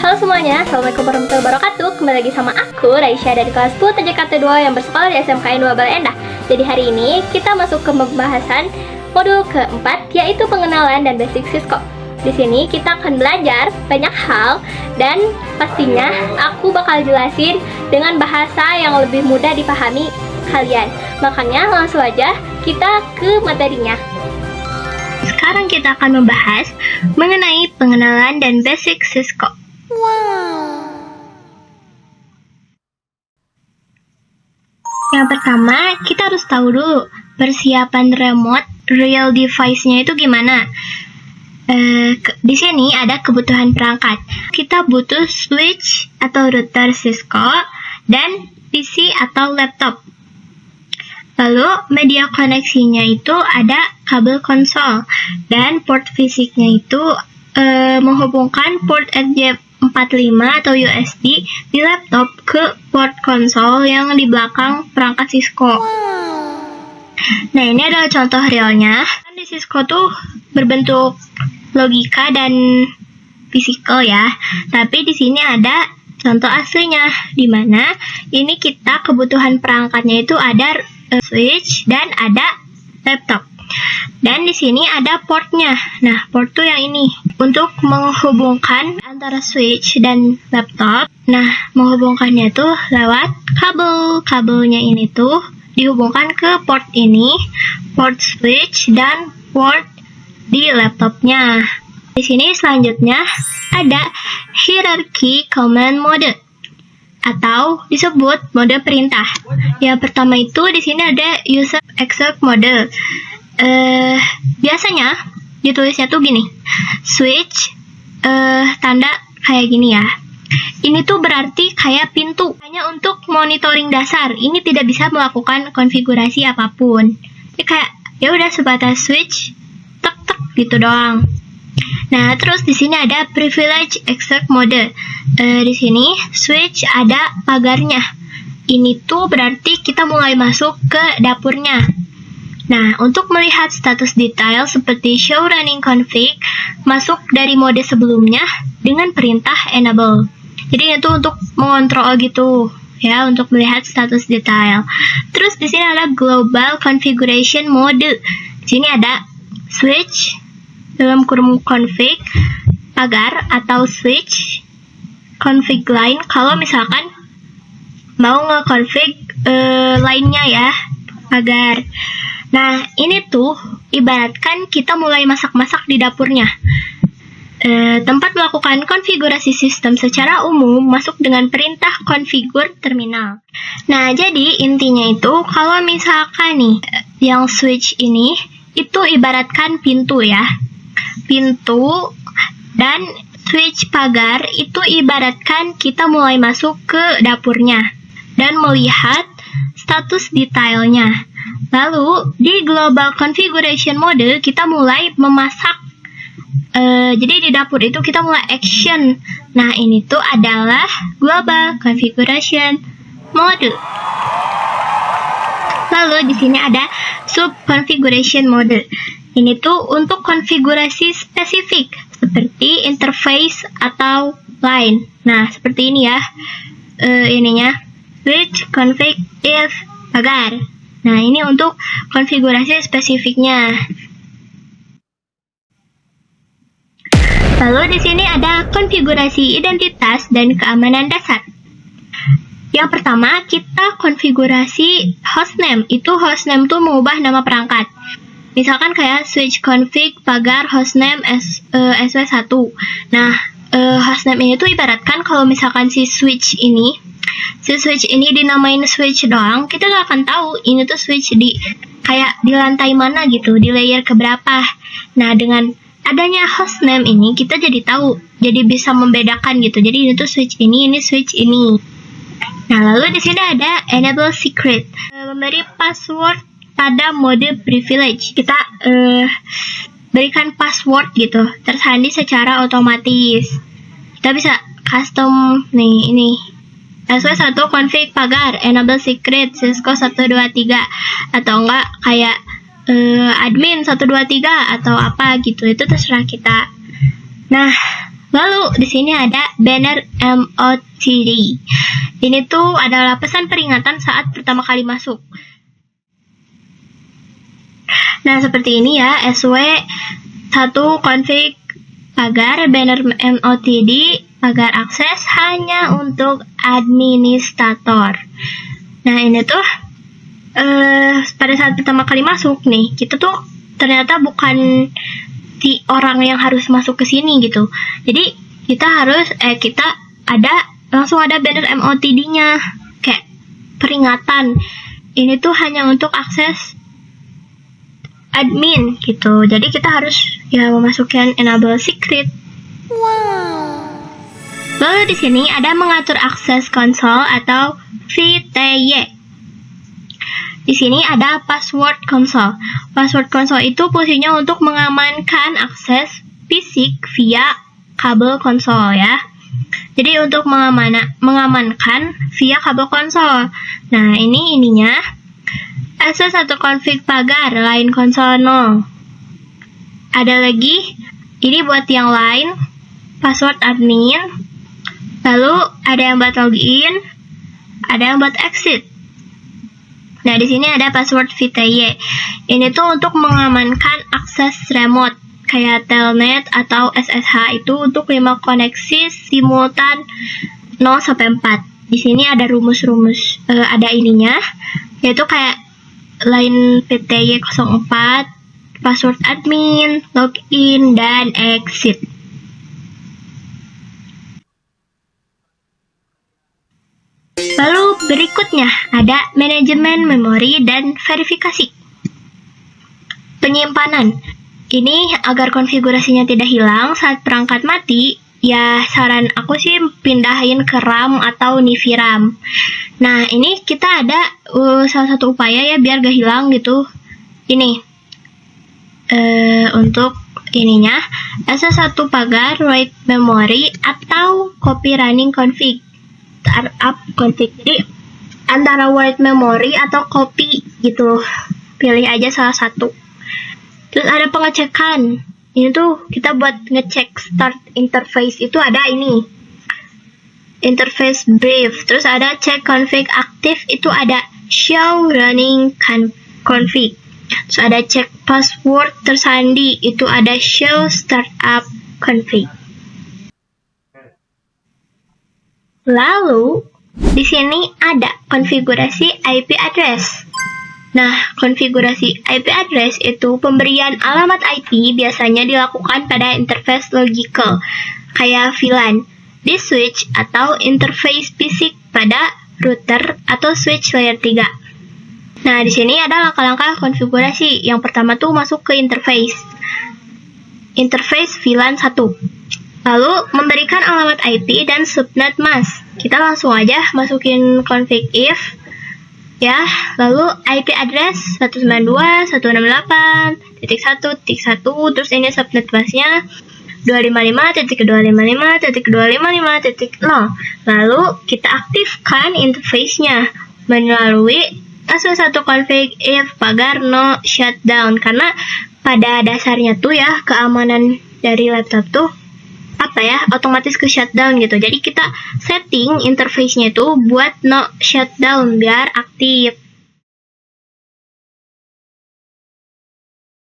Halo semuanya, Assalamualaikum warahmatullahi wabarakatuh. Kembali lagi sama aku, Raisya dari kelas 10 TJKT 2 yang bersekolah di SMKN 2 Bale Endah. Jadi hari ini kita masuk ke pembahasan modul keempat, yaitu pengenalan dan basic Cisco. Di sini kita akan belajar banyak hal dan pastinya aku bakal jelasin dengan bahasa yang lebih mudah dipahami kalian. Makanya langsung aja kita ke materinya. Sekarang kita akan membahas mengenai pengenalan dan basic Cisco. Yang pertama, kita harus tahu dulu persiapan remote real device-nya itu gimana. Di sini ada kebutuhan perangkat. Kita butuh switch atau router Cisco dan PC atau laptop. Lalu media koneksinya itu ada kabel konsol dan port fisiknya itu menghubungkan port RJ45 atau USB di laptop ke port konsol yang di belakang perangkat Cisco. Nah, ini adalah contoh realnya. Di Cisco tuh berbentuk logika dan fisikal ya. Tapi di sini ada contoh aslinya, di mana ini kita kebutuhan perangkatnya itu ada switch dan ada laptop. Dan di sini ada portnya. Nah, port tuh yang ini untuk menghubungkan antara switch dan laptop. Nah, menghubungkannya tuh lewat kabel. Kabelnya ini tuh dihubungkan ke port ini, port switch dan port di laptopnya. Di sini selanjutnya ada hierarchy command mode atau disebut mode perintah. Yang pertama itu di sini ada user exec mode. Biasanya ditulisnya tuh gini, switch tanda kayak gini ya. Ini tuh berarti kayak pintu, hanya untuk monitoring dasar. Ini tidak bisa melakukan konfigurasi apapun. Ini kayak ya udah sebatas switch, tek tek gitu doang. Nah, terus di sini ada privilege exec mode. Di sini switch ada pagarnya. Ini tuh berarti kita mulai masuk ke dapurnya. Nah, untuk melihat status detail seperti show running config, masuk dari mode sebelumnya dengan perintah enable. Jadi itu untuk mengontrol gitu ya, untuk melihat status detail. Terus di sini ada global configuration mode. Di sini ada switch dalam kurung config pagar atau switch config line kalau misalkan mau nge-config lainnya ya, pagar. Nah, ini tuh ibaratkan kita mulai masak-masak di dapurnya. Tempat melakukan konfigurasi sistem secara umum masuk dengan perintah configure terminal. Nah, jadi intinya itu kalau misalkan nih yang switch ini itu ibaratkan pintu ya. Pintu dan switch pagar itu ibaratkan kita mulai masuk ke dapurnya dan melihat status detailnya. Lalu di global configuration mode kita mulai memasak. Jadi di dapur itu kita mulai action. Nah, ini tuh adalah global configuration mode. Lalu di sini ada sub configuration mode. Ini tuh untuk konfigurasi spesifik seperti interface atau line. Nah, seperti ini ya. Ininya switch config if pagar. Nah, ini untuk konfigurasi spesifiknya. Lalu di sini ada konfigurasi identitas dan keamanan dasar. Yang pertama, kita konfigurasi hostname. Itu hostname tuh mengubah nama perangkat. Misalkan kayak switch config pagar hostname SW1. Nah, hostname ini tuh ibaratkan kalau misalkan si switch ini dinamain switch doang, kita gak akan tahu ini tuh switch di kayak di lantai mana gitu, di layer keberapa. Nah, dengan adanya hostname ini kita jadi tahu, jadi bisa membedakan gitu. Jadi ini tuh switch ini switch ini. Nah, lalu di sini ada enable secret, memberi password pada mode privilege. Kita berikan password gitu, tersandi secara otomatis. Kita bisa custom nih ini. SW1 config pagar enable secret Cisco 123 atau enggak kayak admin 123 atau apa gitu, itu terserah kita. Nah, Lalu di sini ada banner MOTD. Ini tuh adalah pesan peringatan saat pertama kali masuk. Nah, seperti ini ya, SW1 config pagar banner MOTD pagar akses hanya untuk administrator. Nah, ini tuh pada saat pertama kali masuk nih, kita tuh ternyata bukan si orang yang harus masuk ke sini gitu. Jadi kita langsung ada banner MOTD-nya kayak peringatan. Ini tuh hanya untuk akses admin gitu. Jadi kita harus memasukkan enable secret. Wow. Lalu di sini ada mengatur akses konsol atau VTY. Di sini ada password console. Password console itu fungsinya untuk mengamankan akses fisik via kabel konsol ya. Jadi untuk mengamankan via kabel konsol. Nah, ininya. S1 config pagar line konsol 0. Ada lagi, ini buat yang lain, password admin. Lalu ada yang buat login, ada yang buat exit. Nah, di sini ada password VTY. Ini tuh untuk mengamankan akses remote kayak telnet atau SSH itu untuk 5 koneksi simultan 0 sampai 4. Di sini ada rumus-rumus, ada ininya, yaitu kayak line VTY 04, password admin, login, dan exit. Lalu berikutnya ada manajemen memori dan verifikasi. Penyimpanan. Ini agar konfigurasinya tidak hilang saat perangkat mati, ya saran aku sih pindahin ke RAM atau NIFI RAM. Nah, ini kita ada salah satu upaya ya biar gak hilang gitu. Ini untuk ininya S1 pagar write memory atau copy running config. Startup config. Jadi antara write memory atau copy gitu. Pilih aja salah satu. Terus ada pengecekan. Ini tuh kita buat ngecek start interface itu ada ini. Interface brief. Terus ada check config aktif itu ada show running config. Terus ada check password tersandi itu ada show startup config. Lalu di sini ada konfigurasi IP address. Nah, konfigurasi IP address itu pemberian alamat IP biasanya dilakukan pada interface logical kayak VLAN di switch atau interface fisik pada router atau switch layer 3. Nah, di sini ada langkah-langkah konfigurasi. Yang pertama tuh masuk ke interface. Interface VLAN 1. Lalu memberikan alamat IP dan subnet mask. Kita langsung aja masukin config if ya. Lalu IP address 192.168.1.1 terus ini subnet masknya 255.255.255.0. Lalu kita aktifkan interface-nya melalui S1 config if pagar no shutdown, karena pada dasarnya tuh ya keamanan dari laptop tuh otomatis ke shutdown gitu. Jadi kita setting interface-nya itu buat no shutdown biar aktif.